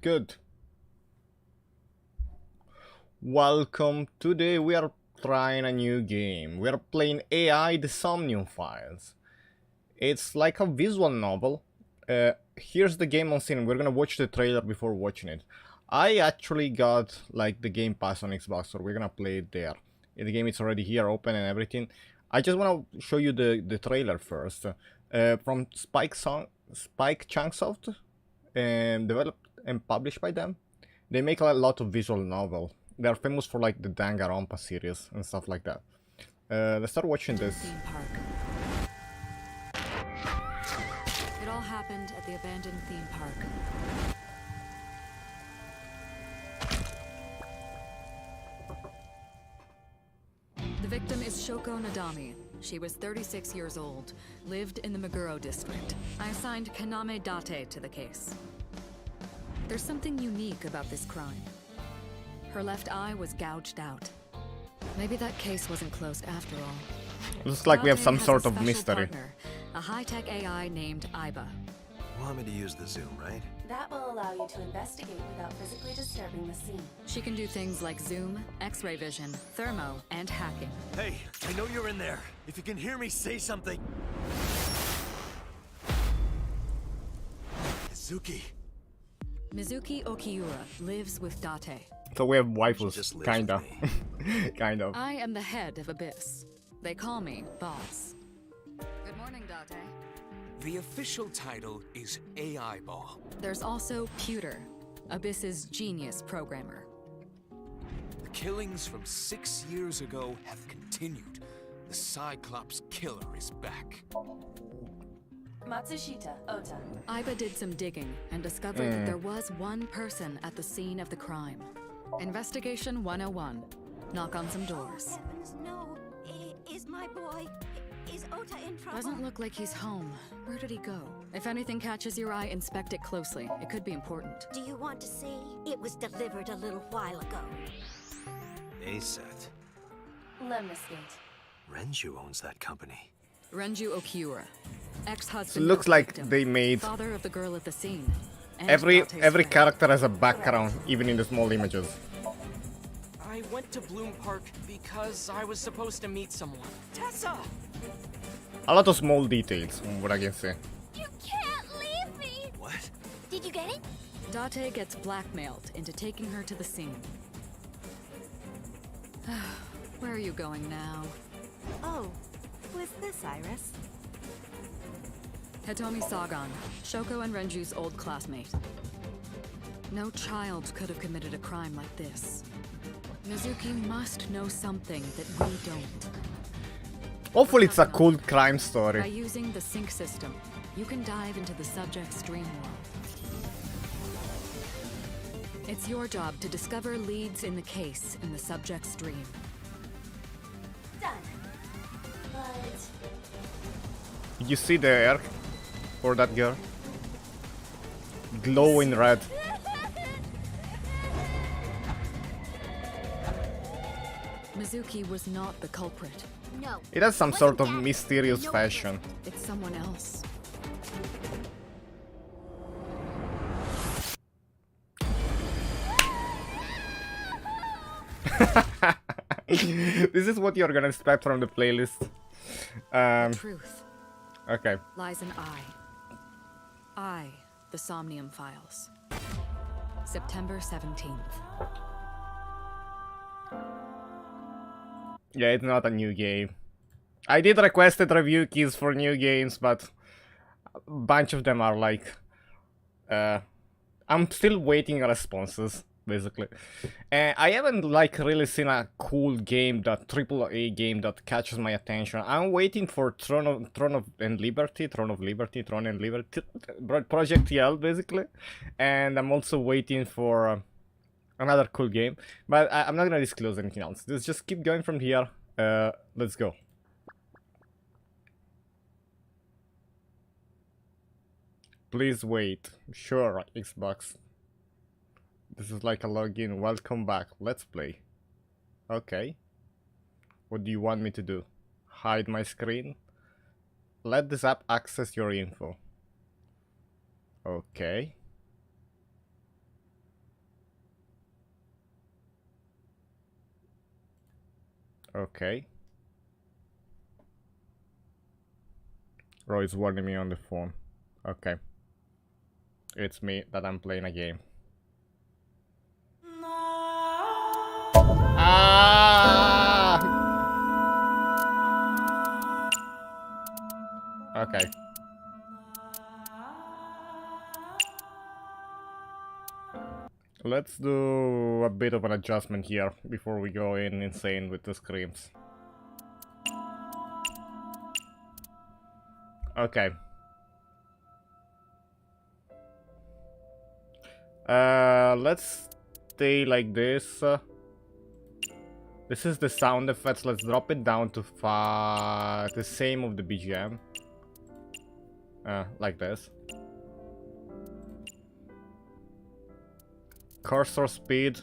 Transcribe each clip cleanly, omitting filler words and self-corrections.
Good. Welcome. Today we are trying a new game. We are playing AI the Somnium files. It's like a visual novel. Here's the game on scene. We're gonna watch the trailer before watching it. I actually got like the Game Pass on Xbox, so we're gonna play it there. The game is already here, open and everything. I just wanna show you the trailer first. From Spike Chunsoft, and developed and published by them. They make a lot of visual novel. They are famous for like the Danganronpa series and stuff like that. Let's start watching this. Theme park. It all happened at the abandoned theme park. The victim is Shoko Nadami. She was 36 years old, lived in the Meguro district. I assigned Kaname Date to the case. There's something unique about this crime. Her left eye was gouged out. Maybe that case wasn't closed after all. Looks like we have Date some has sort a of special mystery. partner, a high-tech AI named Iba. You want me to use the zoom, right? That will allow you to investigate without physically disturbing the scene. She can do things like zoom, X-ray vision, thermo, and hacking. Hey, I know you're in there. If you can hear me, say something. Izuki. Mizuki Okiura lives with Date. So we have She waifus, just lives kinda. with Kind of. I am the head of Abyss. They call me Boss. Good morning, Date. The official title is AI Ball. There's also Pewter, Abyss's genius programmer. The killings from 6 years ago have continued. The Cyclops killer is back. Matsushita Ota. Iba did some digging and discovered that there was one person at the scene of the crime. Investigation 101. Knock on some doors. Heavens, no. Is my boy... Is Ota in trouble? Doesn't look like he's home. Where did he go? If anything catches your eye, inspect it closely. It could be important. Do you want to say it was delivered a little while ago? ASET. Lemniscate. Renju owns that company. Renju Okiura, So ex-husband it looks of the like victim, they made father of the girl at the scene. and every Date's friend. character has a background, even in the small images. I went to Bloom Park because I was supposed to meet someone. Tessa! A lot of small details, from what I can say. You can't leave me! What? Did you get it? Date gets blackmailed into taking her to the scene. Where are you going now? Oh, who is this, Iris? Hitomi Sagan, Shoko and Renju's old classmate. No child could have committed a crime like this. Mizuki must know something that we don't. Hopefully it's a cool crime By story. using the sync system, you can dive into the subject's dream world. It's your job to discover leads in the case in the subject's dream. Done. But Did you see the hair for that girl? Glowing red. Mizuki was not the culprit. No. It has some Wasn't sort of that- mysterious No. fashion. It's someone else. This is what you're gonna expect from the playlist. Truth Okay. lies in I, the Somnium Files. September 17th. Yeah, it's not a new game. I did requested review keys for new games, but a bunch of them are like... I'm still waiting responses, basically. I haven't like really seen a cool game, that AAA game that catches my attention. I'm waiting for Throne and Liberty, Project L, basically. And I'm also waiting for another cool game. But I'm not gonna disclose anything else. Just keep going from here. Let's go. Please wait. Sure, Xbox. This is like a login. Welcome back. Let's play. Okay. What do you want me to do? Hide my screen? Let this app access your info. Okay. Okay. Roy's warning me on the phone. Okay. It's me that I'm playing a game. Ah! Okay. Let's do a bit of an adjustment here before we go in insane with the screams. Okay. Let's stay like this. This is the sound effects. Let's drop it down to the same of the BGM. Like this. Cursor speed.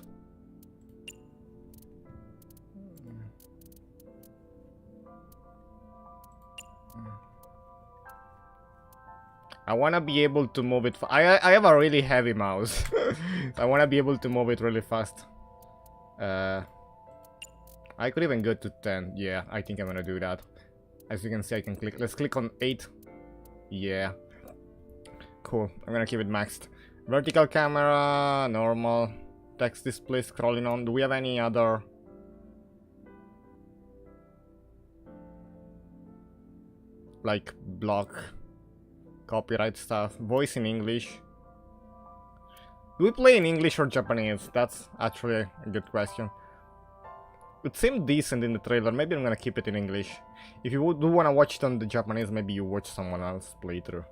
I wanna be able to move it. I have a really heavy mouse. I wanna be able to move it really fast. I could even go to 10. Yeah, I think I'm gonna do that. As you can see, I can click. Let's click on 8. Yeah. Cool. I'm gonna keep it maxed. Vertical camera, normal. Text display scrolling on. Do we have any other? Like block, copyright stuff. Voice in English. Do we play in English or Japanese? That's actually a good question. It seemed decent in the trailer. Maybe I'm gonna keep it in English. If you do wanna watch it on the Japanese, maybe you watch someone else play through.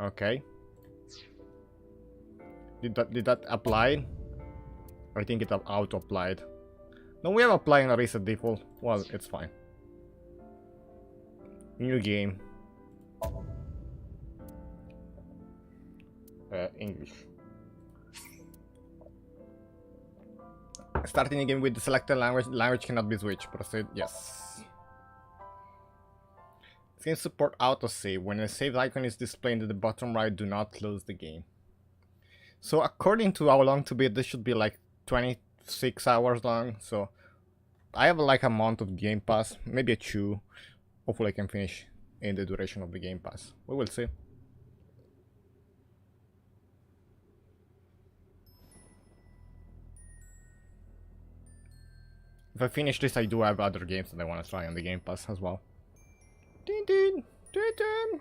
Okay. Did that apply? I think it auto applied. No, we have applied a reset default. Well, it's fine. New game. English. Starting a game with the selected language. Language cannot be switched. Proceed. Yes. This game support autosave. When a save icon is displayed in the bottom right, do not close the game. So according to how long to beat, this should be like 26 hours long. So I have like a month of Game Pass, maybe a 2. Hopefully I can finish in the duration of the Game Pass. We will see. If I finish this, I do have other games that I want to try on the Game Pass as well. Ding ding! Ding ding!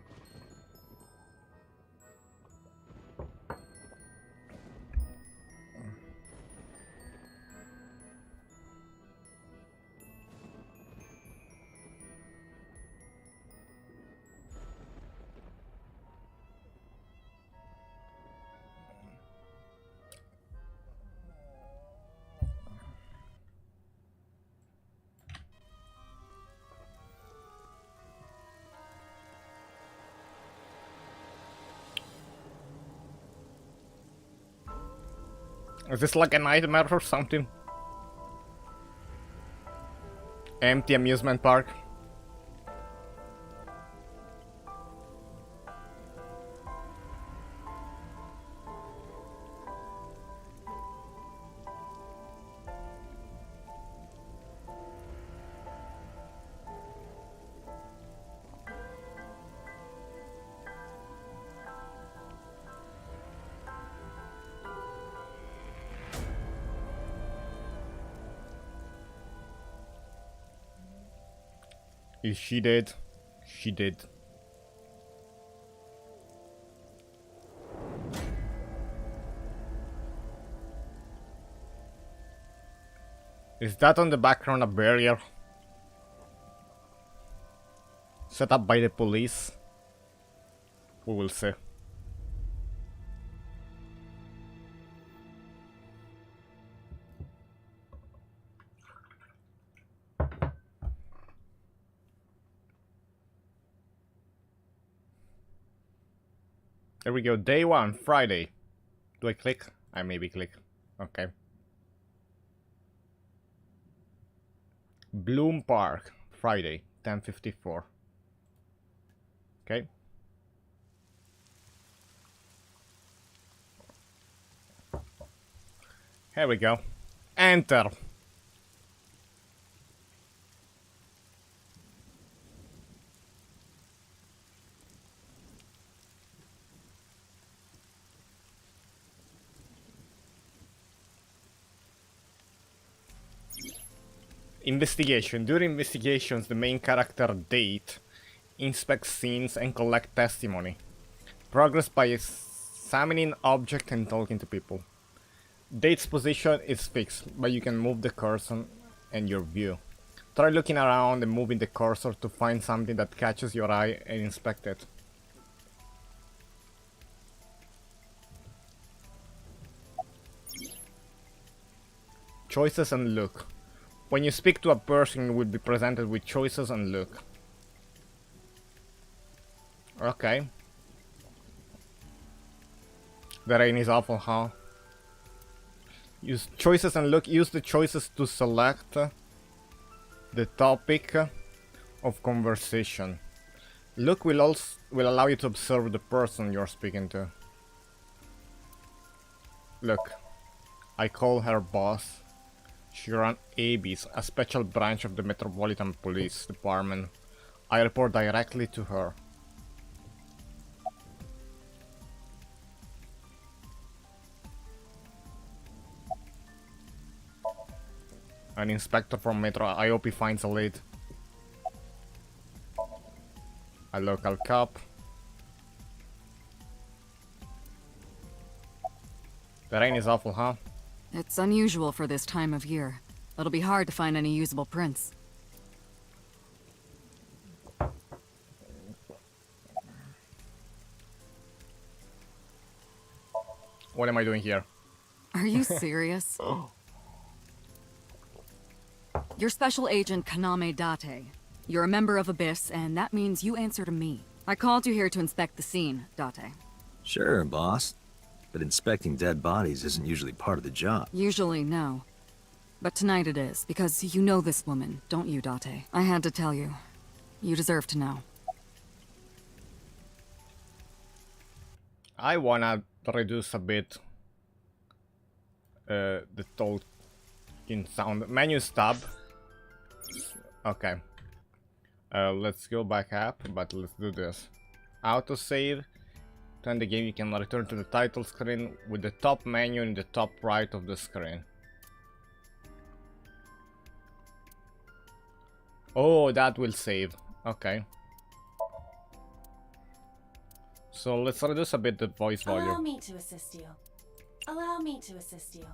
Is this like a nightmare or something? Empty amusement park. Is she dead? She did. Is that on the background a barrier? Set up by the police? We will see. There we go, day 1, Friday. Do I click? I maybe click. Okay. Bloom Park, Friday, 10:54. Okay. Here we go. Enter. Investigation. During investigations, the main character, Date, inspects scenes and collects testimony. Progress by examining objects and talking to people. Date's position is fixed, but you can move the cursor and your view. Try looking around and moving the cursor to find something that catches your eye and inspect it. Choices and look. When you speak to a person, you will be presented with choices and look. Okay. The rain is awful, huh? Use choices and look. Use the choices to select the topic of conversation. Look will allow you to observe the person you're speaking to. Look, I call her boss. She runs ABIS, a special branch of the Metropolitan Police Department. I report directly to her. An inspector from Metro. I hope he finds a lead. A local cop. The rain is awful, huh? It's unusual for this time of year. It'll be hard to find any usable prints. What am I doing here? Are you serious? You're Special Agent Kaname Date. You're a member of Abyss, and that means you answer to me. I called you here to inspect the scene, Date. Sure, boss. But inspecting dead bodies isn't usually part of the job. Usually, no. But tonight it is, because you know this woman, don't you, Date? I had to tell you. You deserve to know. I wanna reduce a bit the talking sound. Menu tab. Okay. Let's go back up, but let's do this. Autosave. To end the game, you can return to the title screen with the top menu in the top right of the screen. Oh, that will save. Okay. So let's reduce a bit the voice volume. Allow me to assist you. Allow me to assist you.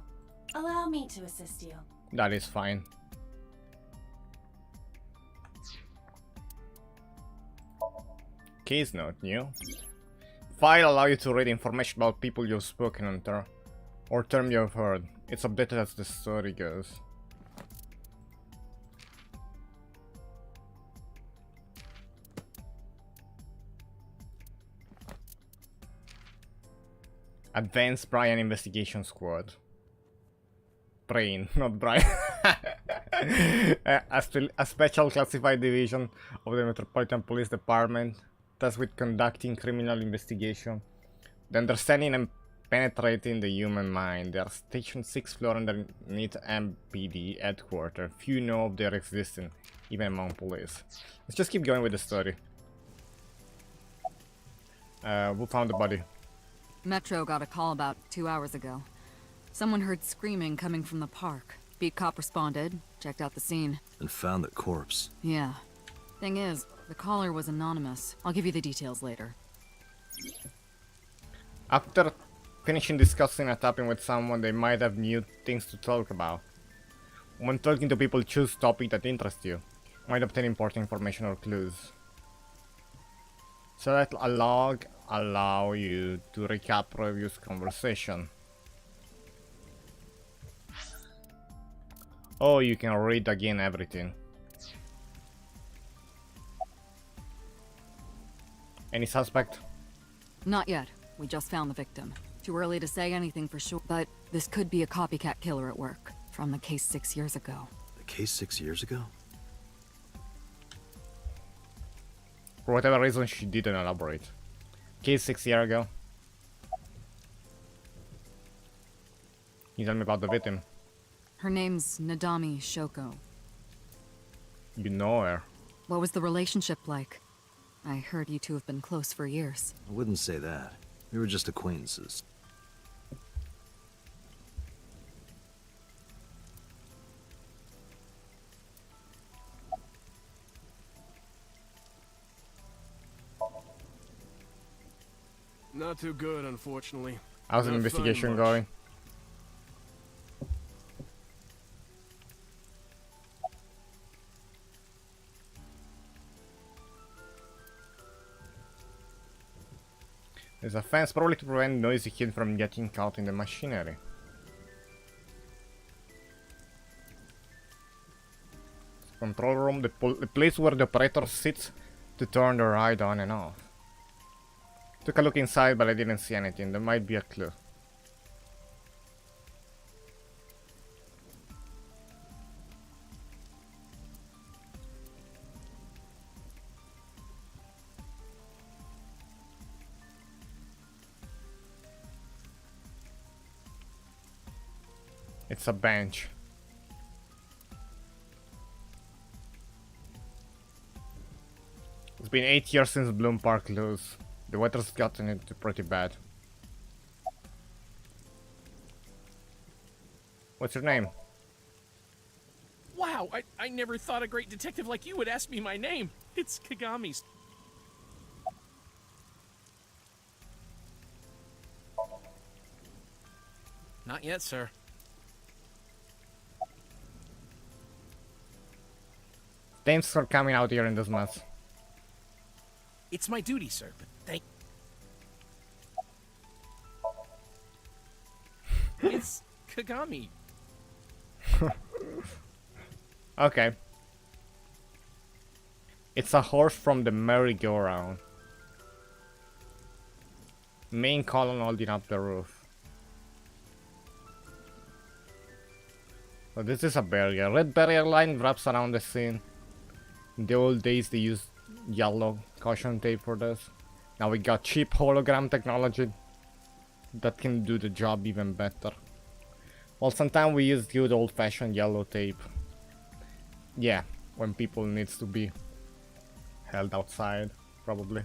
Allow me to assist you. That is fine. Case note, new. File allow you to read information about people you've spoken on or term you've heard. It's updated as the story goes. Advanced Brian Investigation Squad. Brain, not Brian. A special classified division of the Metropolitan Police Department tasked with conducting criminal investigation, the understanding and penetrating the human mind. They are stationed 6th floor underneath MPD headquarters. Few know of their existence, even among police. Let's just keep going with the story. Who found the body? Metro got a call about 2 hours ago. Someone heard screaming coming from the park. Beat cop responded, checked out the scene. And found the corpse. Yeah. Thing is, the caller was anonymous. I'll give you the details later. After finishing discussing a topic with someone, they might have new things to talk about. When talking to people, choose topic that interests you. Might obtain important information or clues. Select a log, allow you to recap previous conversation. Oh, you can read again everything. Any suspect? Not yet. We just found the victim. Too early to say anything for sure, but this could be a copycat killer at work from the case 6 years ago. The case 6 years ago? For whatever reason, she didn't elaborate. Case 6 years ago. You tell me about the victim. Her name's Nadami Shoko. You know her. What was the relationship like? I heard you two have been close for years. I wouldn't say that. We were just acquaintances. too good, unfortunately. How's the Not investigation fun much. going? There's a fence probably to prevent noisy kid from getting caught in the machinery. Control room, the place where the operator sits to turn the ride on and off. Took a look inside, but I didn't see anything. There might be a clue. It's a bench. It's been 8 years since Bloom Park closed. The weather's gotten it pretty bad. What's your name? Wow, I never thought a great detective like you would ask me my name. It's Kagami's. Not yet, sir. Thanks for coming out here in this mess. It's my duty, sir, but thank... It's Kagami. Okay. It's a horse from the merry-go-round. Main column holding up the roof. So this is a barrier. Red barrier line wraps around the scene. In the old days they used yellow caution tape for this. Now we got cheap hologram technology that can do the job even better. Well, sometimes we use good old-fashioned yellow tape. Yeah, when people needs to be held outside, probably.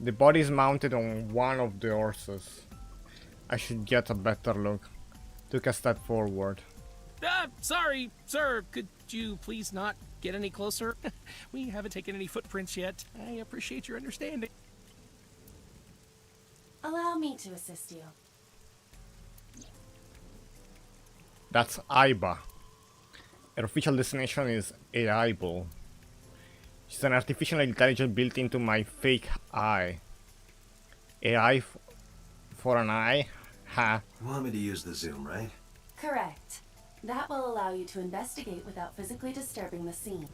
The body is mounted on one of the horses. I should get a better look. Took a step forward. Sorry, sir. Could you please not get any closer? We haven't taken any footprints yet. I appreciate your understanding. Allow me to assist you. That's Aiba. Her official destination is AI Bull. She's an artificial intelligence built into my fake eye. AI for an eye? Ha. You want me to use the zoom, right? Correct. That will allow you to investigate without physically disturbing the scene.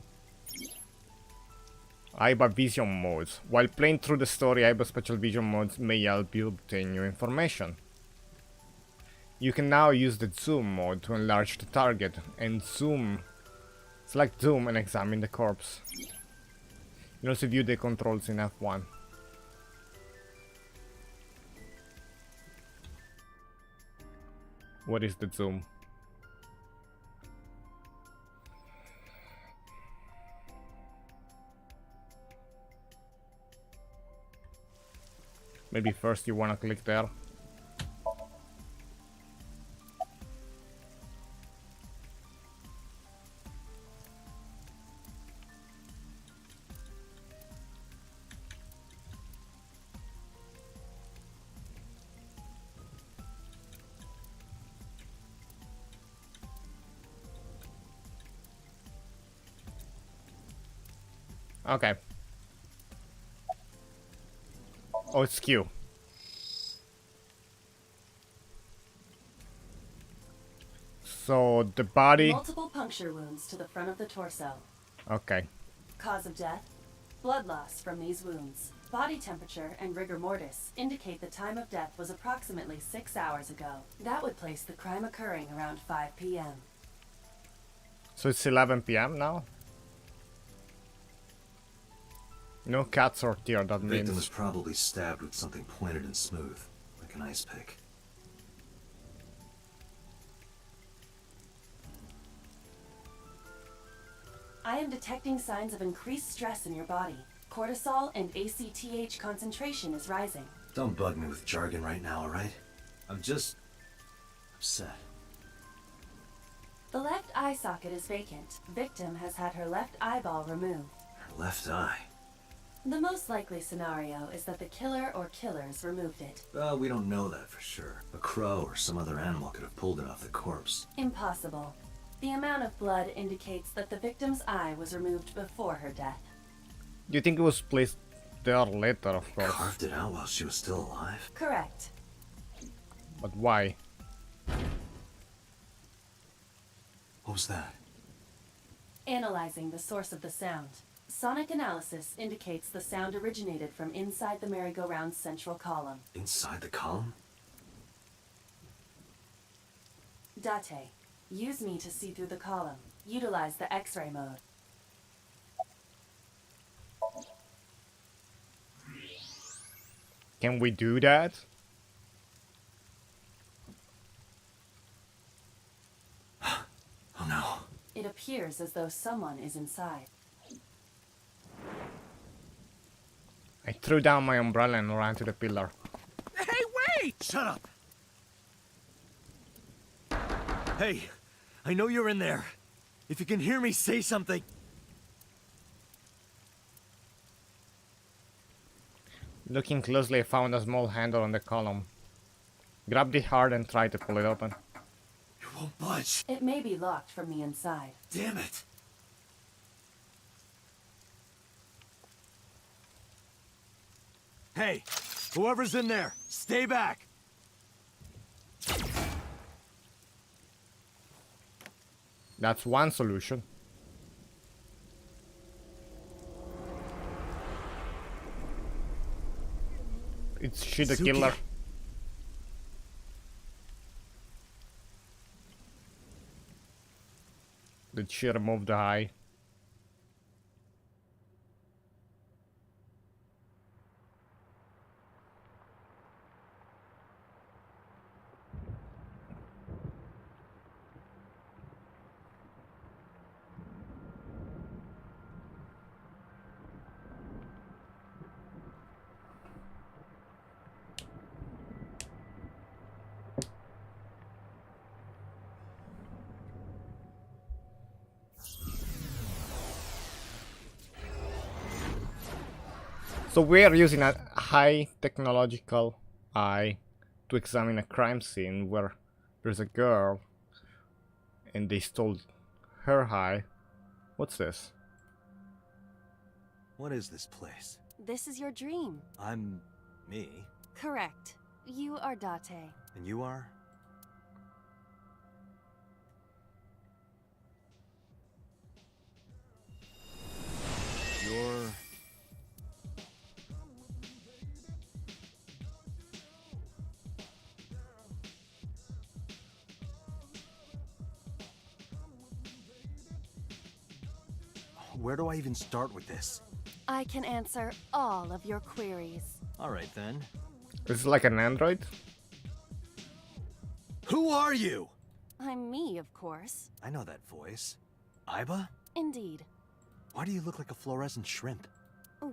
Aiba vision modes. While playing through the story, Aiba special vision modes may help you obtain new information. You can now use the zoom mode to enlarge the target and zoom. Select zoom and examine the corpse. You can also view the controls in F1. What is the zoom? Maybe first you wanna click there. Okay. Oh, it's Q. So the body. Multiple puncture wounds to the front of the torso. Okay. Cause of death? Blood loss from these wounds. Body temperature and rigor mortis indicate the time of death was approximately 6 hours ago. That would place the crime occurring around 5 p.m. So it's 11 p.m. now? No cuts or tear, that The victim was means... probably stabbed with something pointed and smooth, like an ice pick. I am detecting signs of increased stress in your body. Cortisol and ACTH concentration is rising. Don't bug me with jargon right now, alright? I'm just... upset. The left eye socket is vacant. Victim has had her left eyeball removed. Her left eye. The most likely scenario is that the killer or killers removed it. Well, we don't know that for sure. A crow or some other animal could have pulled it off the corpse. Impossible. The amount of blood indicates that the victim's eye was removed before her death. Do you think it was placed there later, of course? Carved it out while she was still alive? Correct. But why? What was that? Analyzing the source of the sound. Sonic analysis indicates the sound originated from inside the merry-go-round's central column. Inside the column? Date. Use me to see through the column. Utilize the X-ray mode. Can we do that? Oh no. It appears as though someone is inside. I threw down my umbrella and ran to the pillar. Hey, wait! Shut up! Hey, I know you're in there. If you can hear me, say something. Looking closely, I found a small handle on the column. Grabbed it hard and tried to pull it open. You won't budge. It may be locked from the inside. Damn it. Hey, whoever's in there, stay back. That's one solution. It's she the Suki. killer. Did she remove the eye? So we are using a high technological eye to examine a crime scene where there's a girl and they stole her eye. What's this? What is this place? This is your dream. I'm... me? Correct. You are Date. And you are? You're... Where do I even start with this? I can answer all of your queries. Alright then. Is it like an android? Who are you? I'm me, of course. I know that voice. Iba? Indeed. Why do you look like a fluorescent shrimp?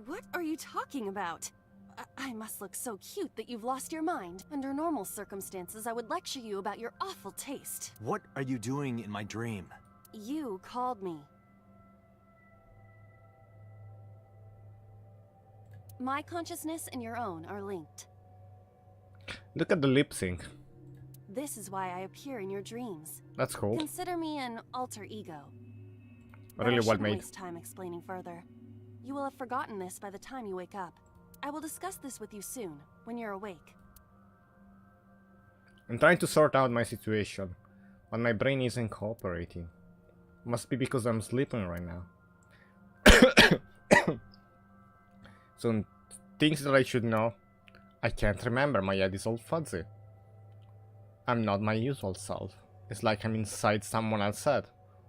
What are you talking about? I must look so cute that you've lost your mind. Under normal circumstances, I would lecture you about your awful taste. What are you doing in my dream? You called me. My consciousness and your own are linked. Look at the lip sync. This is why I appear in your dreams. That's cool. Consider me an alter ego. But Really I well shouldn't made. waste time explaining further. You will have forgotten this by the time you wake up. I will discuss this with you soon, when you're awake. I'm trying to sort out my situation, but my brain isn't cooperating. Must be because I'm sleeping right now. So, things that I should know. I can't remember, my head is all fuzzy. I'm not my usual self. It's like I'm inside someone else's head.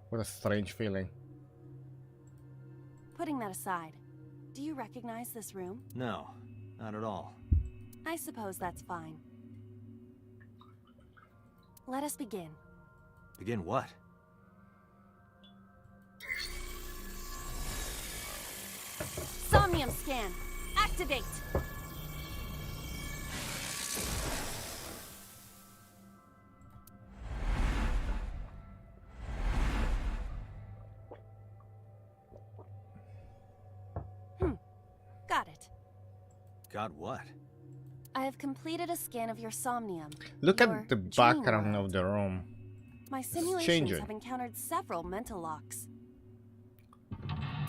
What a strange feeling. Putting that aside, do you recognize this room? No, not at all. I suppose that's fine. Let us begin. Begin what? Somnium scan! Activate! Got what? I have completed a scan of your Somnium. Look your at the dream background world. of the room. My simulations changing. have encountered several mental locks.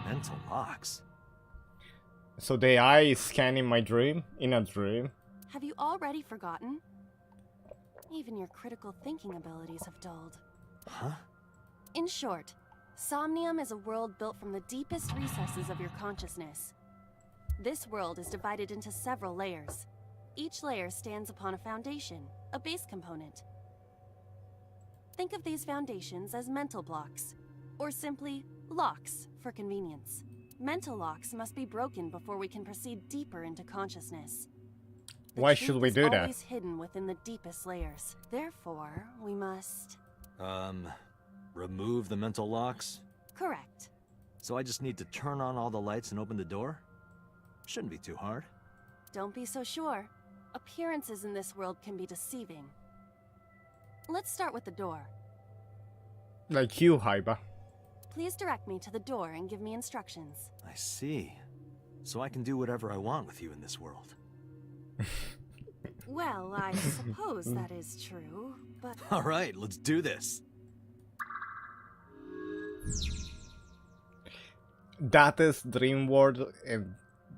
Mental locks? So the AI is scanning my dream in a dream. Have you already forgotten? Even your critical thinking abilities have dulled. Huh? In short, Somnium is a world built from the deepest recesses of your consciousness. This world is divided into several layers. Each layer stands upon a foundation, a base component. Think of these foundations as mental blocks, or simply locks for convenience. Mental locks must be broken before we can proceed deeper into consciousness. The Why truth should we is do that? always hidden within the deepest layers. Therefore, we must... Remove the mental locks? Correct. So I just need to turn on all the lights and open the door? Shouldn't be too hard. Don't be so sure. Appearances in this world can be deceiving. Let's start with the door. Like you, Haiba. Please direct me to the door and give me instructions. I see. So I can do whatever I want with you in this world. Well, I suppose that is true, but... Alright, let's do this. That is dream world in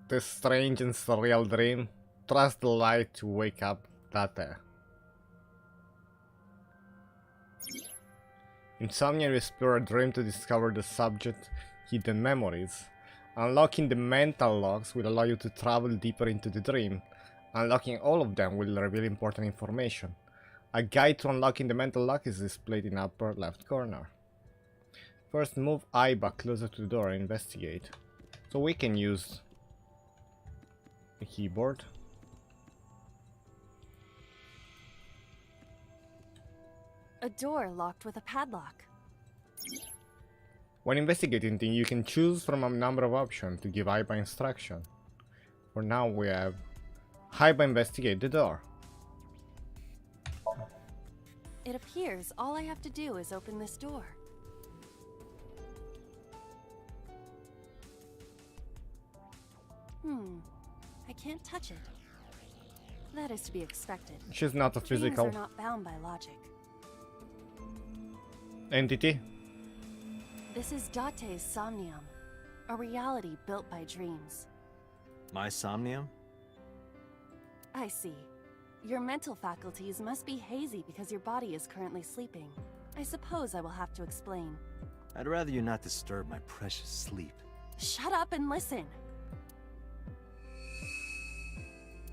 this strange and surreal dream. Trust the light to wake up Date. In Somnium, you explore a dream to discover the subject hidden memories. Unlocking the mental locks will allow you to travel deeper into the dream. Unlocking all of them will reveal important information. A guide to unlocking the mental lock is displayed in upper left corner. First, move Aiba closer to the door and investigate. So we can use the keyboard. A door locked with a padlock. When investigating, you can choose from a number of options to give Aiba instruction. For now, we have Aiba investigate the door. It appears all I have to do is open this door. I can't touch it. That is to be expected. She's not a physical Dreams are not bound by logic. entity. This is Date's Somnium, a reality built by dreams. My Somnium? I see. Your mental faculties must be hazy because your body is currently sleeping. I suppose I will have to explain. I'd rather you not disturb my precious sleep. Shut up and listen!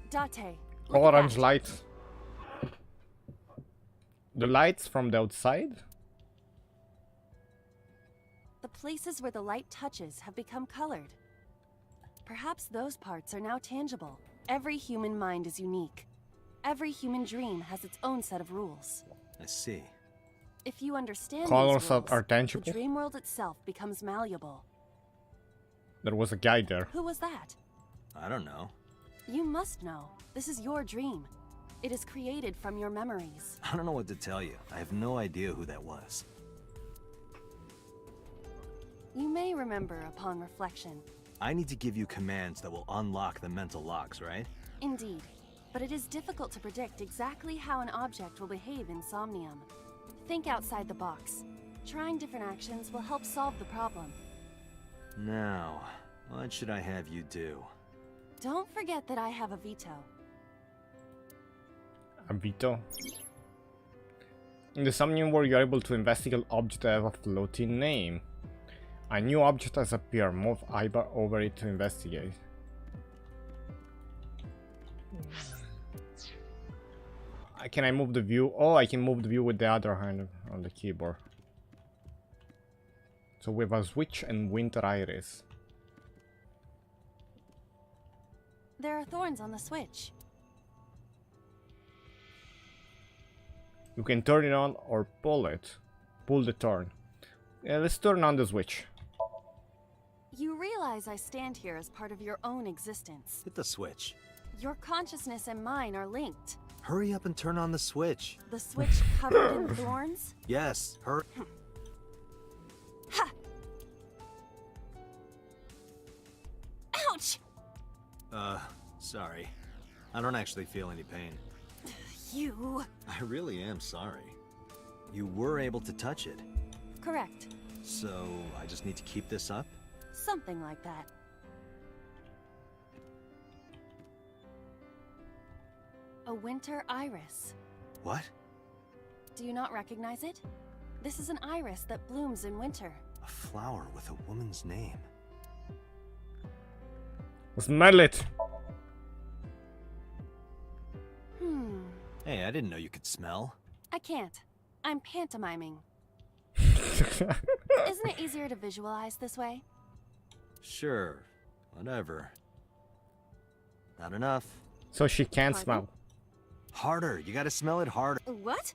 Date, look at Orange that. lights. The lights from the outside? The places where the light touches have become colored. Perhaps those parts are now tangible. Every human mind is unique. Every human dream has its own set of rules. I see. If you understand Colors these rules, are tangible? the dream world itself becomes malleable. There was a guy there. Who was that? I don't know. You must know. This is your dream. It is created from your memories. I don't know what to tell you. I have no idea who that was. You may remember upon reflection. I need to give you commands that will unlock the mental locks, right? Indeed. But it is difficult to predict exactly how an object will behave in Somnium. Think outside the box. Trying different actions will help solve the problem. Now, what should I have you do? Don't forget that I have a veto. A veto. In the Somnium world, you are able to investigate objects that have a floating name. A new object has appeared. Move Aiba over it to investigate. Can I move the view? Oh, I can move the view with the other hand on the keyboard. So we have a switch and winter iris. There are thorns on the switch. You can turn it on or pull it. Pull the turn. Yeah, let's turn on the switch. You realize I stand here as part of your own existence. Hit the switch. Your consciousness and mine are linked. Hurry up and turn on the switch. The switch covered in thorns? Yes, hurry. Ha! Ouch! Sorry. I don't actually feel any pain. You... I really am sorry. You were able to touch it. Correct. So, I just need to keep this up? Something like that. A winter iris. What? Do you not recognize it? This is an iris that blooms in winter. A flower with a woman's name. Smell it! Hey, I didn't know you could smell. I can't. I'm pantomiming. Isn't it easier to visualize this way? Sure. Whatever. Not enough. So she can't Pardon? smell. Harder. You gotta smell it harder. What?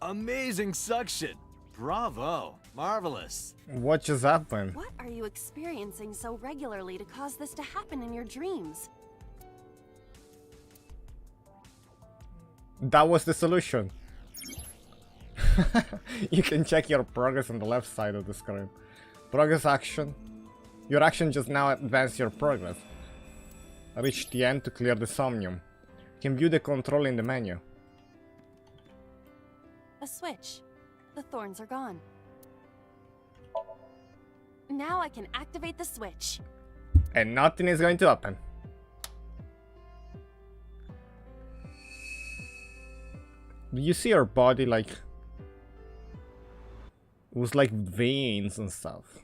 Amazing suction. Bravo. Marvelous. What just happened? What are you experiencing so regularly to cause this to happen in your dreams? That was the solution. You can check your progress on the left side of the screen. Progress action. Your action just now advanced your progress. Reach the end to clear the Somnium. You can view the control in the menu. A switch. The thorns are gone. Now I can activate the switch. And nothing is going to happen. Do you see her body like... It was like veins and stuff.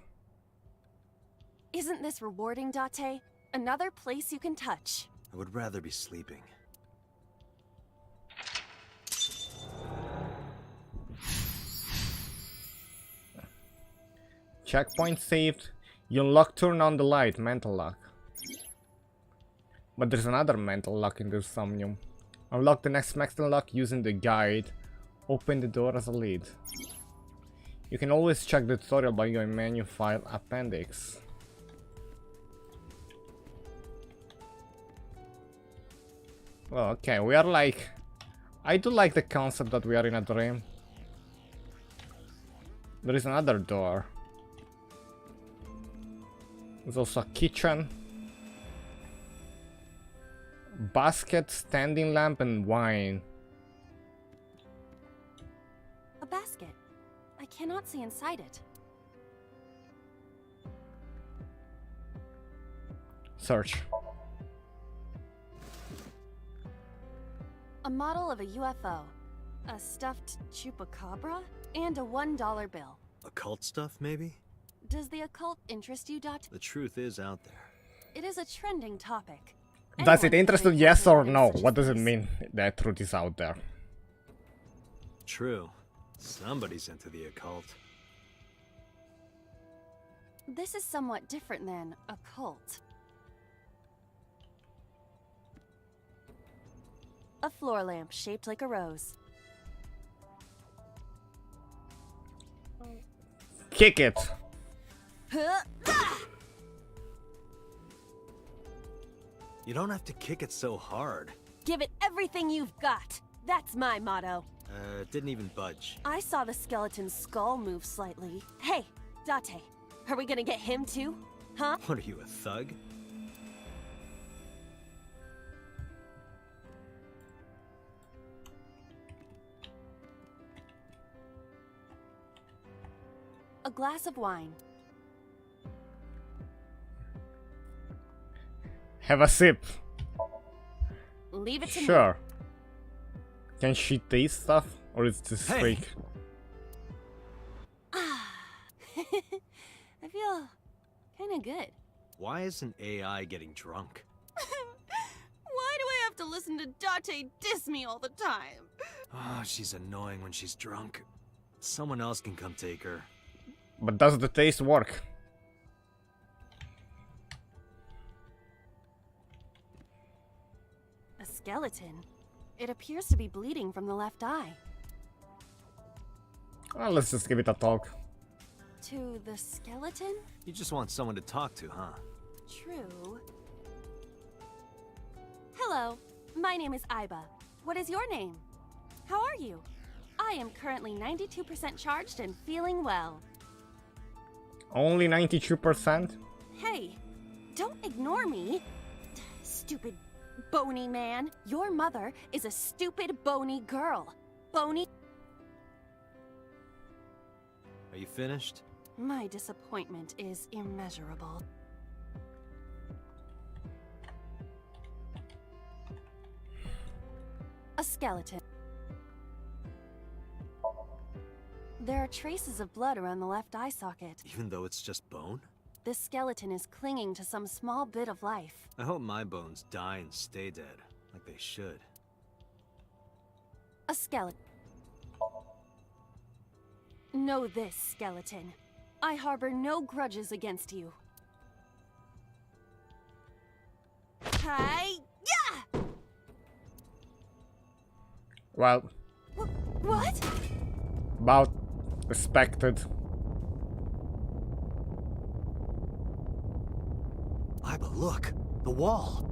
Isn't this rewarding, Date? Another place you can touch. I would rather be sleeping. Checkpoint saved. You unlock turn on the light, mental lock. But there's another mental lock in the Somnium. Unlock the next mental lock using the guide. Open the door as a lead. You can always check the tutorial by going menu, file, appendix. Well, okay, we are like... I do like the concept that we are in a dream. There is another door. There's also a kitchen. Basket, standing lamp, and wine. A basket. I cannot see inside it. Search. A model of a UFO. A stuffed chupacabra. And a $1 bill. Occult stuff, maybe? Does the occult interest you, Dot? The truth is out there. It is a trending topic. Does it Anyone interest can you, make yes or something no? such as What does it this. mean that truth is out there? True. Somebody's into the occult. This is somewhat different than a cult. A floor lamp shaped like a rose. Kick it! You don't have to kick it so hard. Give it everything you've got. That's my motto. It didn't even budge. I saw the skeleton's skull move slightly. Hey, Date, are we gonna get him too? Huh? What are you, a thug? A glass of wine. Have a sip. Leave it to me. Sure. Can she taste stuff? Or is this Hey. fake? I feel kinda good. Why isn't AI getting drunk? Why do I have to listen to Date diss me all the time? Oh, she's annoying when she's drunk. Someone else can come take her. But does the taste work? A skeleton. It appears to be bleeding from the left eye. Well, let's just give it a talk. To the skeleton? You just want someone to talk to, huh? True. Hello, my name is Aiba. What is your name? How are you? I am currently 92% charged and feeling well. Only 92%? Hey, don't ignore me. Stupid bony man. Your mother is a stupid bony girl. Bony. Are you finished? My disappointment is immeasurable. A skeleton. There are traces of blood around the left eye socket. Even though it's just bone? This skeleton is clinging to some small bit of life. I hope my bones die and stay dead, like they should. A skeleton. Know this, skeleton. I harbor no grudges against you. Hi! Yeah! Well, What? about expected. Iba, look! The wall!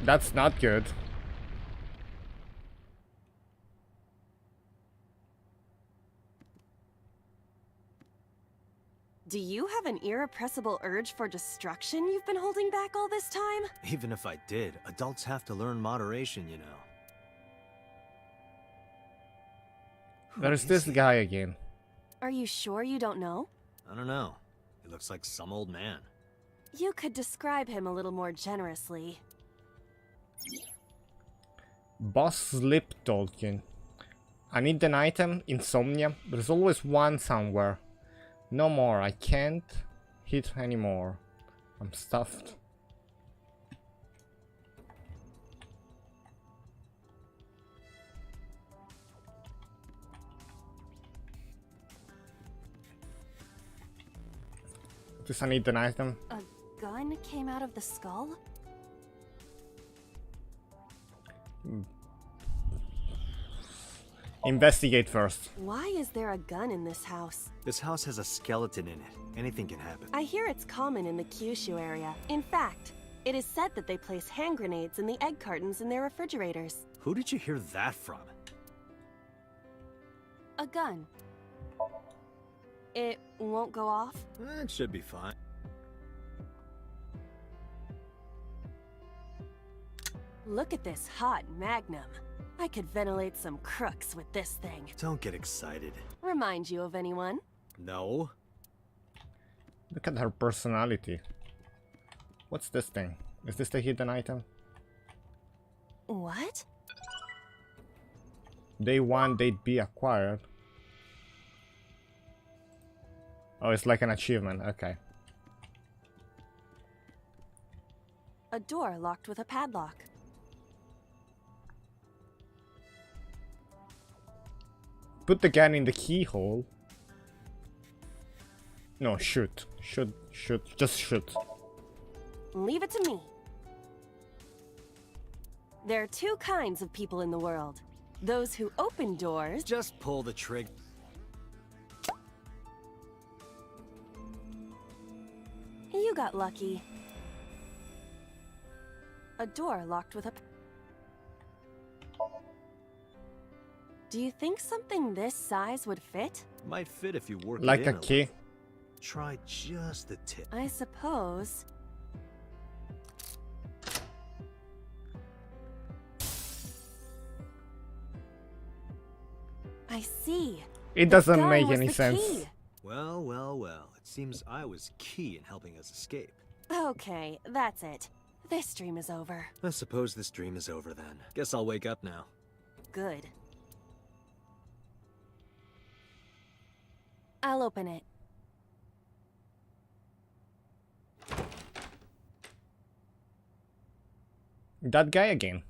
That's not good. Do you have an irrepressible urge for destruction you've been holding back all this time? Even if I did, adults have to learn moderation, you know. There's this guy again. Are you sure you don't know? I don't know. He looks like some old man. You could describe him a little more generously. Boss Slip Tolkien. I need an item in Somnium. There's always one somewhere. No more, I can't hit anymore. I'm stuffed. Just I need an item. A gun came out of the skull? Investigate first. Why is there a gun in this house? This house has a skeleton in it. Anything can happen. I hear it's common in the Kyushu area. In fact, it is said that they place hand grenades in the egg cartons in their refrigerators. Who did you hear that from? A gun. It won't go off? It should be fine. Look at this hot magnum. I could ventilate some crooks with this thing. Don't get excited. Remind you of anyone? No? Look at her personality. What's this thing? Is this the hidden item? What? Day 1, date B acquired. Oh, it's like an achievement, okay. A door locked with a padlock. Put the gun in the keyhole. No, shoot. Shoot. Just shoot. Leave it to me. There are two kinds of people in the world. Those who open doors. Just pull the trigger. You got lucky. A door locked with a... Do you think something this size would fit? Might fit if you work Like it in a key. little. Try just the tip. I suppose. I see. It The doesn't gun make was any the sense. key. Well, well, well. It seems I was key in helping us escape. Okay, that's it. This dream is over. I suppose this dream is over then. Guess I'll wake up now. Good. I'll open it. That guy again.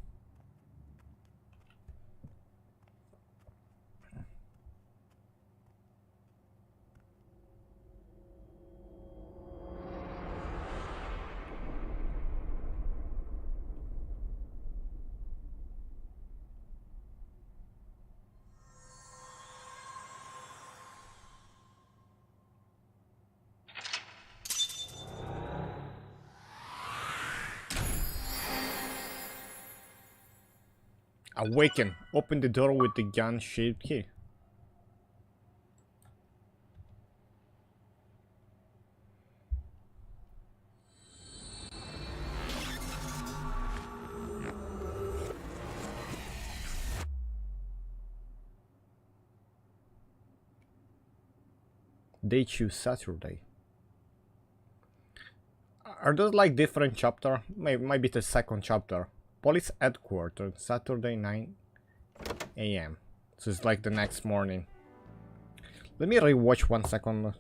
Awaken. Open the door with the gun-shaped key. They choose Saturday. Are those like different chapter? Might be the second chapter. Police headquarters, Saturday 9 a.m. So it's like the next morning. Let me rewatch 1 second.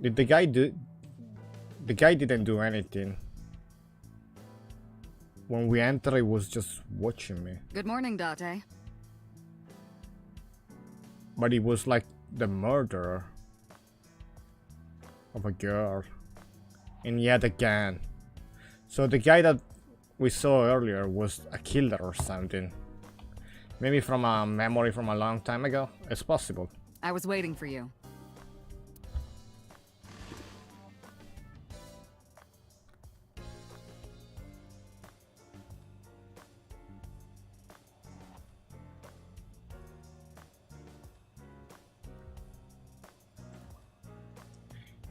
Did the guy do... The guy didn't do anything. When we entered, he was just watching me. Good morning, Date. But he was like the murderer of a girl. And yet again. So the guy that we saw earlier was a killer or something. Maybe from a memory from a long time ago. It's possible. I was waiting for you.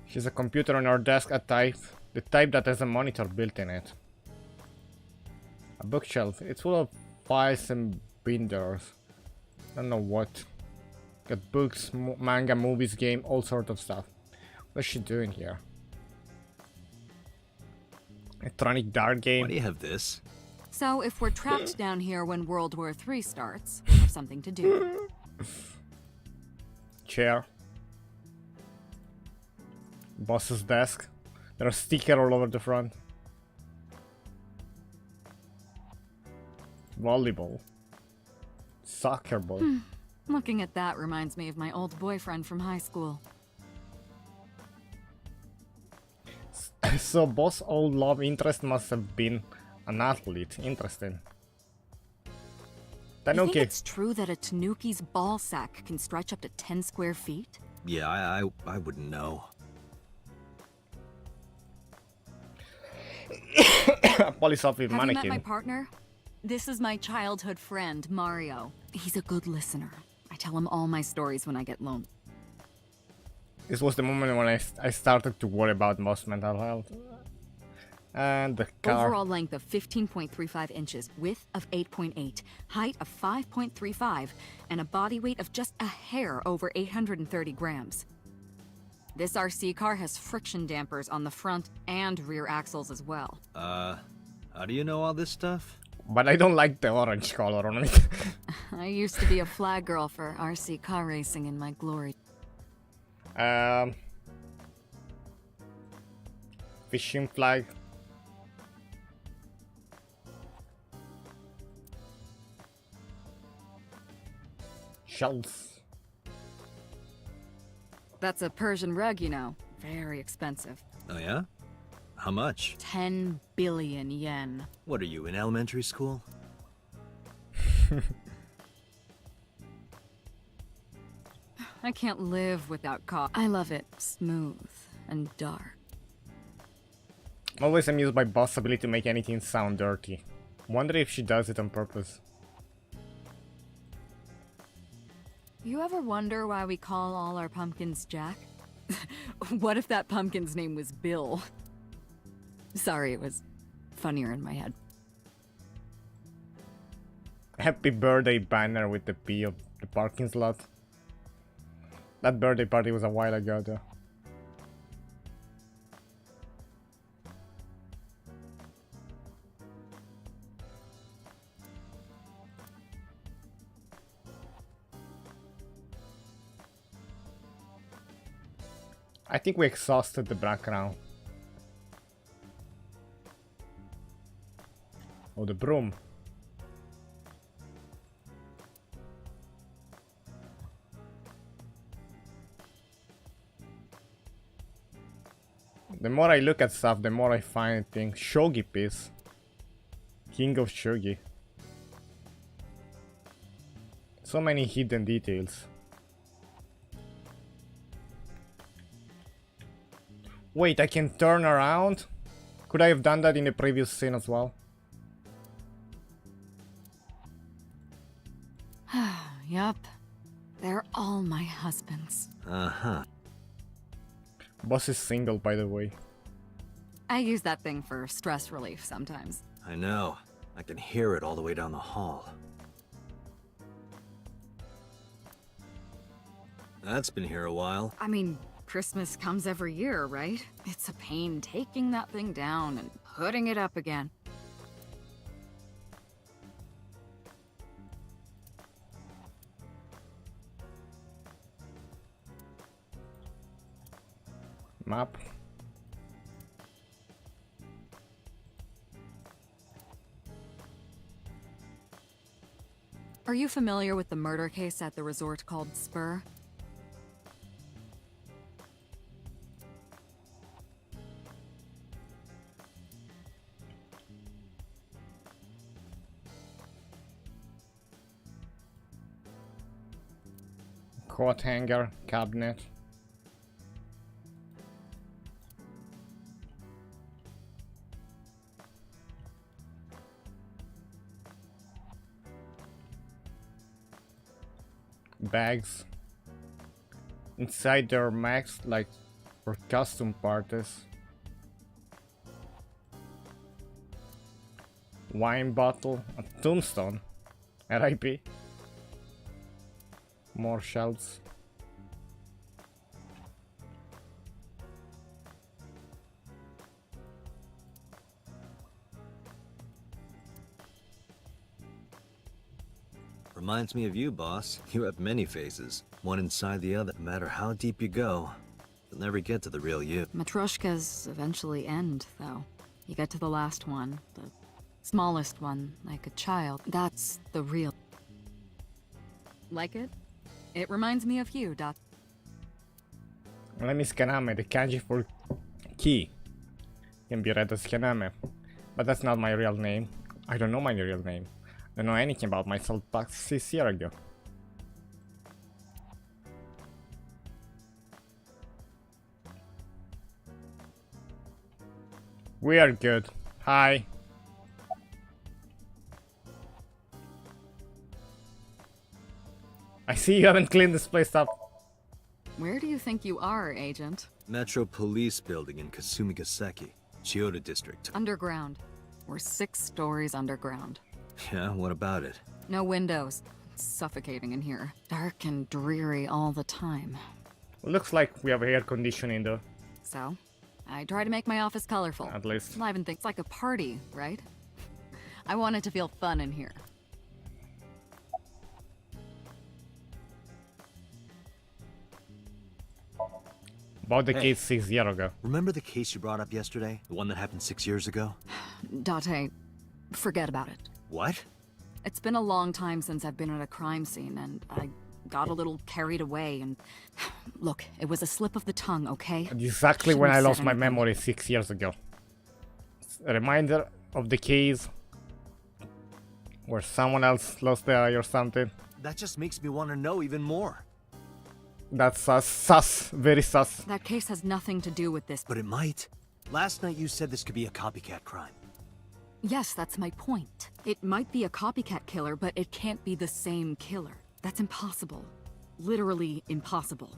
She's a computer on our desk, the type that has a monitor built in it. A bookshelf. It's full of files and binders. I don't know what. Got books, manga, movies, game, all sort of stuff. What's she doing here? Electronic dart game. Why do you have this? So if we're trapped down here when World War III starts, we have something to do. Chair. Boss's desk. There's a sticker all over the front. Volleyball. Soccer ball. Looking at that reminds me of my old boyfriend from high school. So boss' old love interest must have been an athlete. Interesting. You think Tanuki. it's true that a tanuki's ball sack can stretch up to 10 square feet? Yeah, I wouldn't know. Police officer Have you met my mannequin. partner? This is my childhood friend, Mario. He's a good listener. I tell him all my stories when I get lonely. This was the moment when I started to worry about most mental health. And the car. Overall length of 15.35 inches, width of 8.8, height of 5.35, and a body weight of just a hair over 830 grams. This RC car has friction dampers on the front and rear axles as well. How do you know all this stuff? But I don't like the orange color on it. I used to be a flag girl for RC car racing in my glory. Fishing flag. Shells. That's a Persian rug, you know. Very expensive. Oh yeah? How much? 10 billion yen. What are you, in elementary school? I can't live without coffee. I love it smooth and dark. I'm always amused by Boss' ability to make anything sound dirty. Wonder if she does it on purpose. You ever wonder why we call all our pumpkins Jack? What if that pumpkin's name was Bill? Sorry, it was funnier in my head. Happy birthday banner with the P of the parking slot. That birthday party was a while ago though. I think we exhausted the background. Oh, the broom. The more I look at stuff, the more I find things. Shogi piece. King of Shogi. So many hidden details. Wait, I can turn around? Could I have done that in the previous scene as well? Yup. They're all my husbands. Uh-huh. Boss is single, by the way. I use that thing for stress relief sometimes. I know. I can hear it all the way down the hall. That's been here a while. I mean, Christmas comes every year, right? It's a pain taking that thing down and putting it up again. Map. Are you familiar with the murder case at the resort called Spur? Coat hanger, cabinet. Bags. Inside there are max, like for custom parties. Wine bottle, a tombstone. RIP. More shelves. Reminds me of you, boss. You have many faces, one inside the other. No matter how deep you go, you'll never get to the real you. Matryoshkas eventually end, though. You get to the last one, the smallest one, like a child. That's the real. Like it? It reminds me of you, Doc. My name is Kaname, the kanji for key can be read as Kaname, but that's not my real name. I don't know my real name. I don't know anything about myself past 6 years ago. We are good. Hi. I see you haven't cleaned this place up. Where do you think you are, Agent? Metro Police Building in Kasumigaseki, Chiyoda District. Underground. We're 6 stories underground. Yeah, what about it? No windows. It's suffocating in here. Dark and dreary all the time. Looks like we have air conditioning though. So, I try to make my office colorful. At least. Liven things like a party, right? I want it to feel fun in here. About the case 6 years ago. Remember the case you brought up yesterday? The one that happened 6 years ago? Date, forget about it. What? It's been a long time since I've been at a crime scene, and I got a little carried away, and... Look, it was a slip of the tongue, okay? Exactly when I Shouldn't have lost said my anything. memory 6 years ago. It's a reminder of the case where someone else lost their eye or something. That just makes me want to know even more. That's sus, very sus. That case has nothing to do with this. But it might. Last night you said this could be a copycat crime. Yes, that's my point. It might be a copycat killer, but it can't be the same killer. That's impossible. Literally impossible.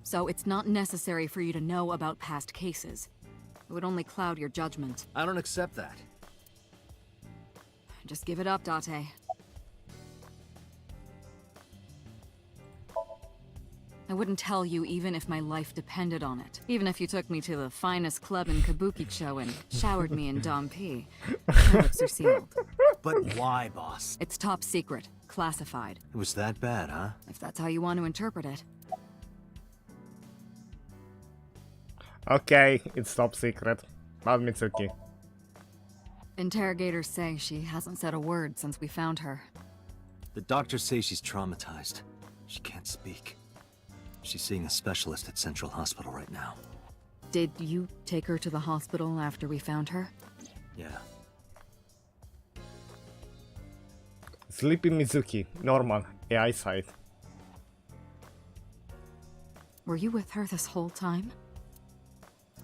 So it's not necessary for you to know about past cases. It would only cloud your judgment. I don't accept that. Just give it up, Date. I wouldn't tell you even if my life depended on it. Even if you took me to the finest club in Kabukicho and showered me in Dompi. My lips are sealed. But why, boss? It's top secret. Classified. It was that bad, huh? If that's how you want to interpret it. Okay, it's top secret. But Mitsuki. Interrogators say she hasn't said a word since we found her. The doctors say she's traumatized. She can't speak. She's seeing a specialist at Central Hospital right now. Did you take her to the hospital after we found her? Yeah. Sleepy Mizuki, normal, AI side. Were you with her this whole time?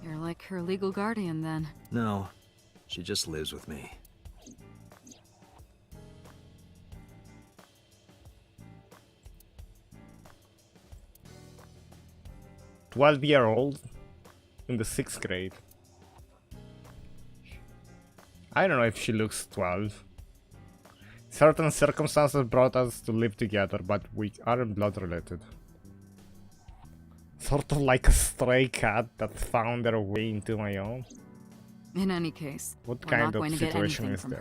You're like her legal guardian then. No, she just lives with me. 12-year-old in the 6th grade. I don't know if she looks 12. Certain circumstances brought us to live together, but we aren't blood related. Sort of like a stray cat that found their way into my home. In any case, What we're kind not of going to get situation anything is from that?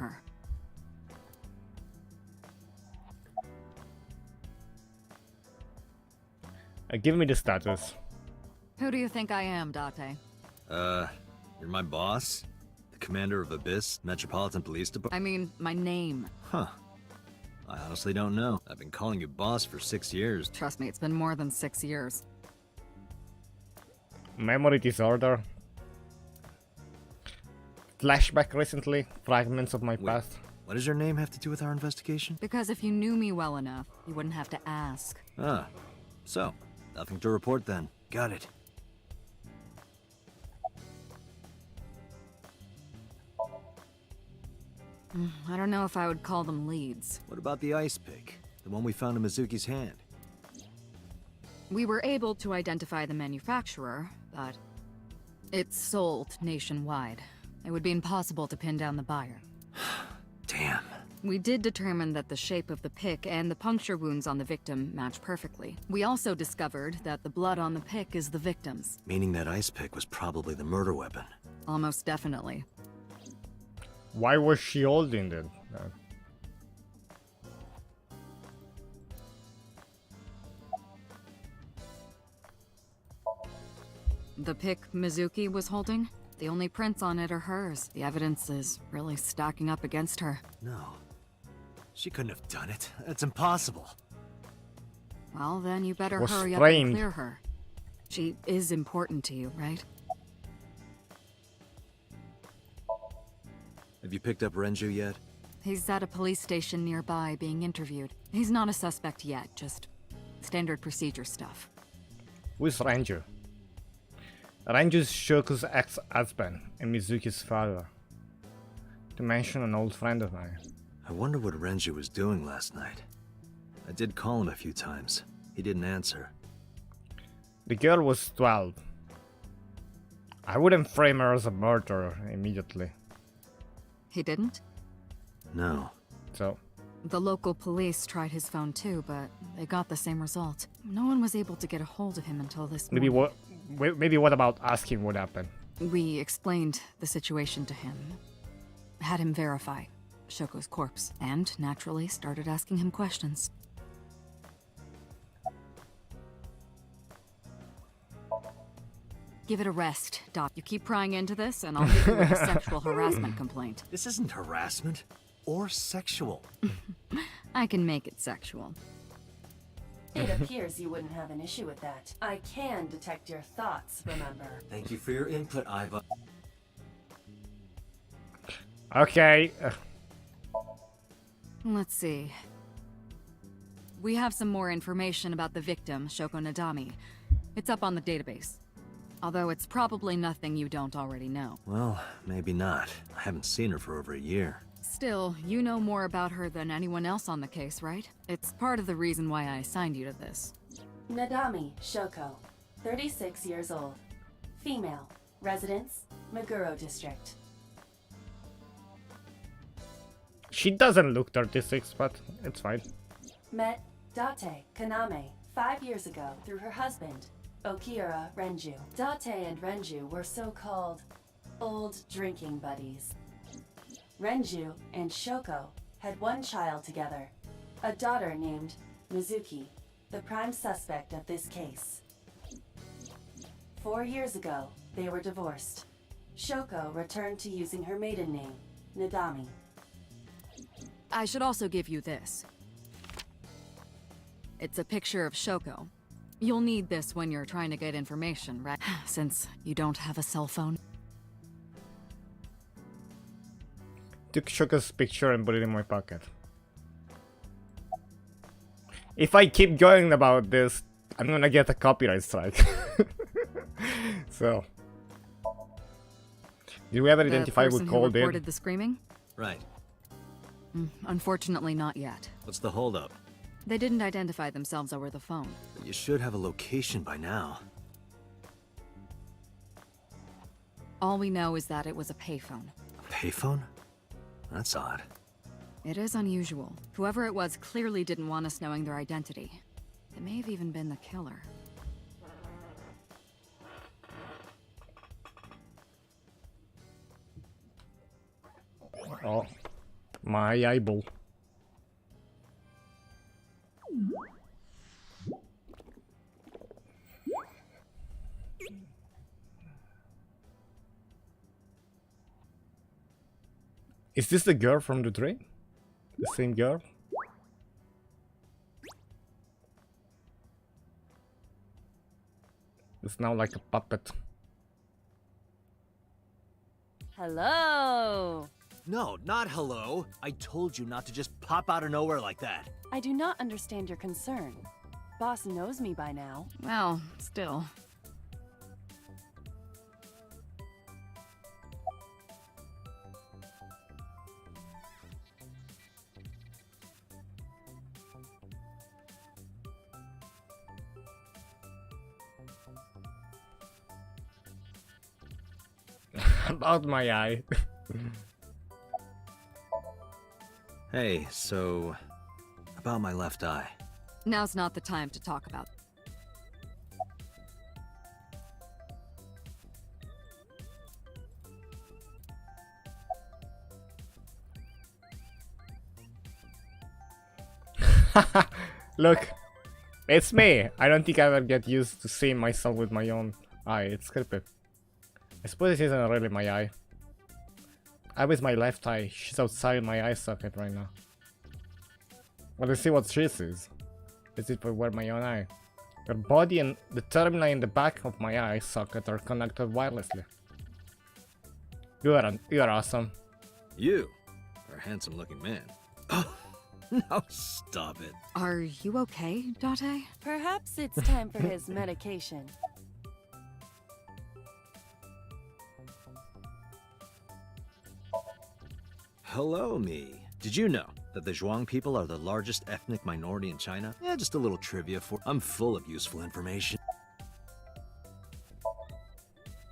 her. Give me the status. Who do you think I am, Date? You're my boss? The commander of Abyss Metropolitan Police Department? I mean, my name. Huh. I honestly don't know. I've been calling you boss for 6 years. Trust me, it's been more than 6 years. Memory disorder. Flashback recently. Fragments of my past. What does your name have to do with our investigation? Because if you knew me well enough, you wouldn't have to ask. Ah. So, nothing to report then. Got it. I don't know if I would call them leads. What about the ice pick? The one we found in Mizuki's hand? We were able to identify the manufacturer, but it's sold nationwide. It would be impossible to pin down the buyer. Damn. We did determine that the shape of the pick and the puncture wounds on the victim match perfectly. We also discovered that the blood on the pick is the victim's. Meaning that ice pick was probably the murder weapon. Almost definitely. Why was she holding it? The pick Mizuki was holding? The only prints on it are hers. The evidence is really stacking up against her. No. She couldn't have done it. That's impossible. Well, then you better Was hurry up framed. and clear her. She is important to you, right? Have you picked up Renju yet? He's at a police station nearby being interviewed. He's not a suspect yet, just standard procedure stuff. Who's Ranju? Ranju's Shoku's ex-husband and Mizuki's father. To mention an old friend of mine. I wonder what Renju was doing last night. I did call him a few times. He didn't answer. The girl was 12. I wouldn't frame her as a murderer immediately. He didn't? No. So, The local police tried his phone too, but they got the same result. No one was able to get a hold of him until this maybe morning. maybe what about asking what happened? We explained the situation to him. Had him verify Shoko's corpse, and naturally started asking him questions. Give it a rest, Doc. You keep prying into this, and I'll hit you with a sexual harassment complaint. This isn't harassment or sexual. I can make it sexual. It appears you wouldn't have an issue with that. I can detect your thoughts, remember? Thank you for your input, Iva. Okay. Let's see. We have some more information about the victim, Shoko Nadami. It's up on the database. Although it's probably nothing you don't already know. Well, maybe not. I haven't seen her for over a year. Still, you know more about her than anyone else on the case, right? It's part of the reason why I assigned you to this. Nadami Shoko, 36 years old. Female. Residence, Meguro District. She doesn't look 36, but it's fine. Met Date Kaname 5 years ago through her husband, Okira Renju. Date and Renju were so-called old drinking buddies. Renju and Shoko had one child together, a daughter named Mizuki, the prime suspect of this case. 4 years ago, they were divorced. Shoko returned to using her maiden name, Nadami. I should also give you this. It's a picture of Shoko. You'll need this when you're trying to get information, right? Since you don't have a cell phone. Took Shoko's picture and put it in my pocket. If I keep going about this, I'm gonna get a copyright strike. So, did we ever identify the who person called who in? reported the screaming? Right. Unfortunately, not yet. What's the holdup? They didn't identify themselves over the phone. You should have a location by now. All we know is that it was a payphone. A payphone? That's odd. It is unusual. Whoever it was clearly didn't want us knowing their identity. It may have even been the killer. Oh, my eyeball. Is this the girl from the train? The same girl? It's now like a puppet. Hello! No, not hello. I told you not to just pop out of nowhere like that. I do not understand your concern. Boss knows me by now. Well, still. About my eye. Hey, so... about my left eye. Now's not the time to talk about. Look, it's me. I don't think I ever get used to seeing myself with my own eye. It's creepy. I suppose it isn't really my eye. I with my left eye. She's outside my eye socket right now. Well, let's see what she sees. Is it where my own eye? Your body and the terminal in the back of my eye socket are connected wirelessly. You are awesome. You are a handsome-looking man. Oh, no, stop it. Are you okay, Date? Perhaps it's time for his medication. Hello, me. Did you know that the Zhuang people are the largest ethnic minority in China? Yeah, just a little trivia for... I'm full of useful information.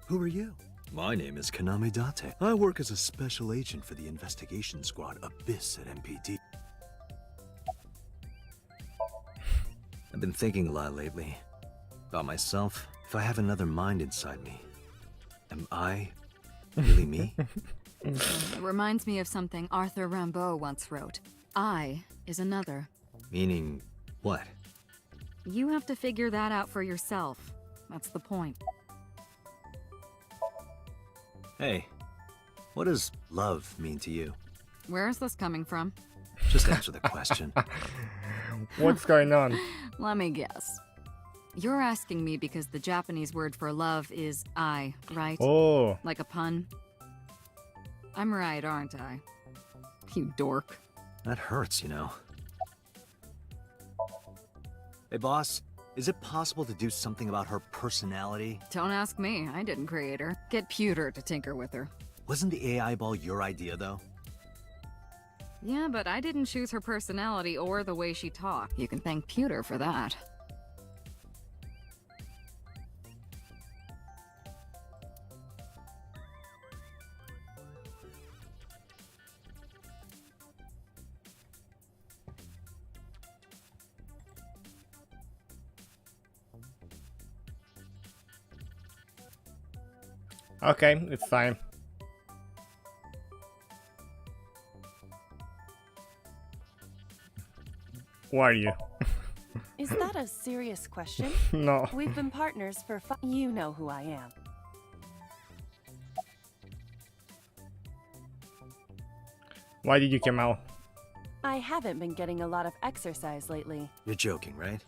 Who are you? My name is Kaname Date. I work as a special agent for the investigation squad Abyss at MPD. I've been thinking a lot lately. About myself. If I have another mind inside me, am I really me? It reminds me of something Arthur Rimbaud once wrote. I is another. Meaning what? You have to figure that out for yourself. That's the point. Hey, what does love mean to you? Where is this coming from? Just answer the question. What's going on? Let me guess. You're asking me because the Japanese word for love is I, right? Oh. Like a pun? I'm right, aren't I? You dork. That hurts, you know. Hey, boss, is it possible to do something about her personality? Don't ask me. I didn't create her. Get Pewter to tinker with her. Wasn't the AI ball your idea, though? Yeah, but I didn't choose her personality or the way she talked. You can thank Pewter for that. Okay, it's fine. Who are you? Is that a serious question? No. We've been partners for You know who I am. Why did you come out? I haven't been getting a lot of exercise lately. You're joking, right?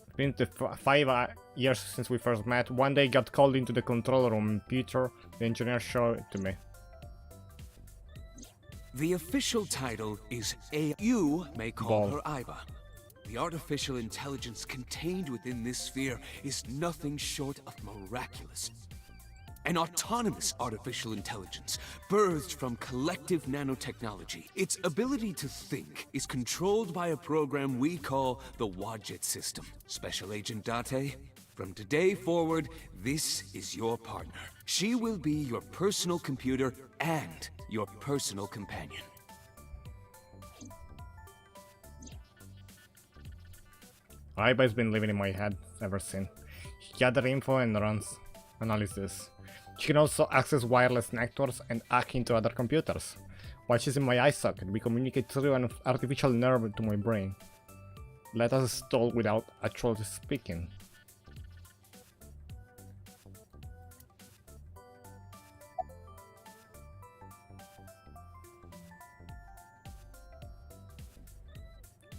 It's been 5 years since we first met. One day got called into the control room. Peter, the engineer, showed it to me. The official title is A. You may call Ball. her Iva. The artificial intelligence contained within this sphere is nothing short of miraculous. An autonomous artificial intelligence, birthed from collective nanotechnology. Its ability to think is controlled by a program we call the Wadjet system. Special Agent Date, From today forward, this is your partner. She will be your personal computer and your personal companion. Aiba has been living in my head ever since. She gathers info and runs analysis. She can also access wireless networks and hack into other computers. While she's in my eye socket, we communicate through an artificial nerve to my brain. Let us talk without actually speaking.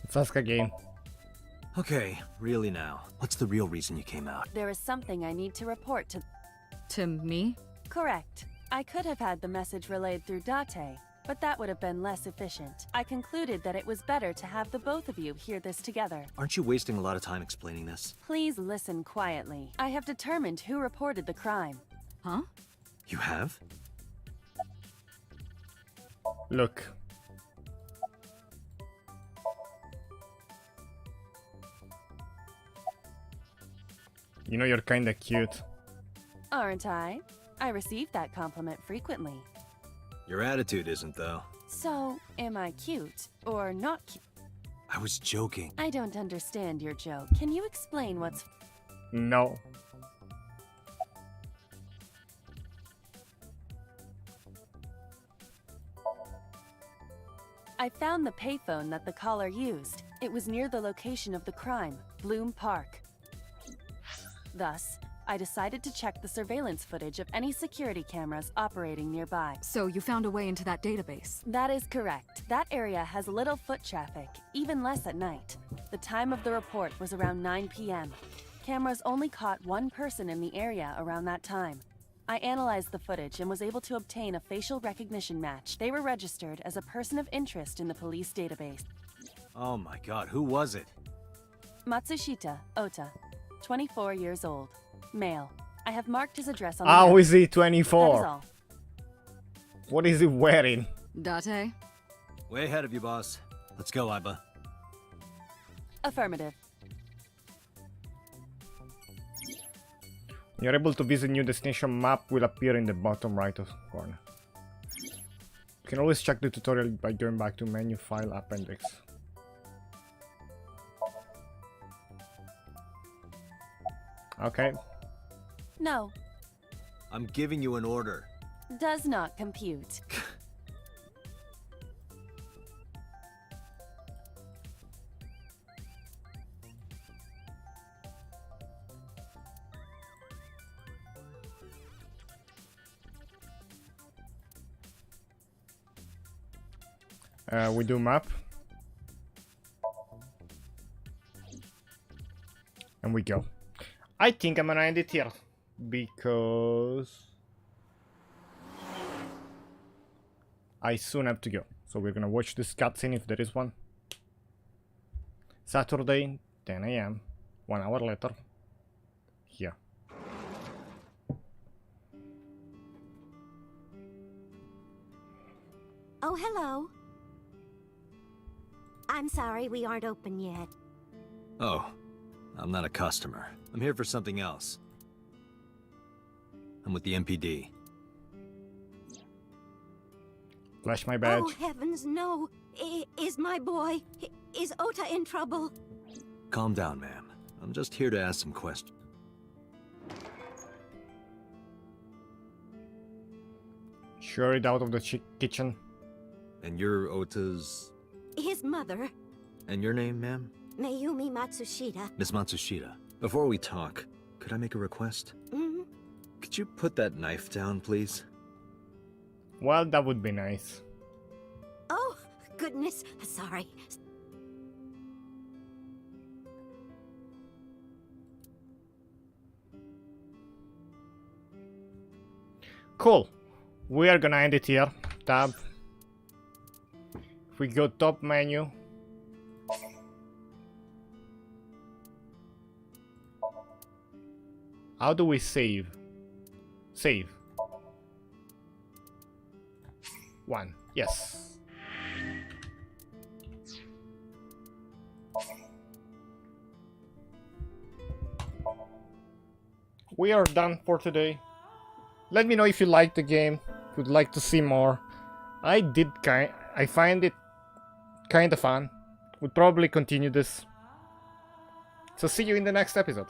Let's ask again. Okay, really now. What's the real reason you came out? There is something I need to report to... To me? Correct. I could have had the message relayed through Date, but that would have been less efficient. I concluded that it was better to have the both of you hear this together. Aren't you wasting a lot of time explaining this? Please listen quietly. I have determined who reported the crime. Huh? You have? Look. You know you're kinda cute. Aren't I? I receive that compliment frequently. Your attitude isn't, though. So, am I cute or not cute? I was joking. I don't understand your joke. Can you explain what's... No. I found the payphone that the caller used. It was near the location of the crime, Bloom Park. Thus, I decided to check the surveillance footage of any security cameras operating nearby. So you found a way into that database? That is correct. That area has little foot traffic, even less at night. The time of the report was around 9 p.m. Cameras only caught one person in the area around that time. I analyzed the footage and was able to obtain a facial recognition match. They were registered as a person of interest in the police database. Oh my god, who was it? Matsushita Ota, 24 years old. Male. I have marked his address on the How map. is he That is 24? all. What is he wearing? Date? Way ahead of you, boss. Let's go, Aiba. Affirmative. You're able to visit new destination map will appear in the bottom right of corner. You can always check the tutorial by going back to menu file appendix. Okay. No, I'm giving you an order. does not compute. We do map. And we go. I think I'm gonna end it here. Because I soon have to go. So we're gonna watch this cutscene if there is one. Saturday, 10 AM. 1 hour later. Here. Oh, hello. I'm sorry we aren't open yet. Oh, I'm not a customer. I'm here for something else. I'm with the MPD. Flash my badge. Oh, heavens, no. Is my boy... Is Ota in trouble? Calm down, ma'am. I'm just here to ask some questions. Hurried out of the kitchen. And you're Ota's... His mother, And your name, ma'am? Mayumi Matsushita. Miss Matsushita. Before we talk, could I make a request? Mm, Could you put that knife down, please? Well, that would be nice. oh, goodness, sorry. Cool. We are gonna end it here. Tab. If we go top menu. How do we save? Save. 1. Yes. we are done for today. Let me know if you liked the game, would like to see more. I find it kind of fun. Would probably continue this. So see you in the next episode.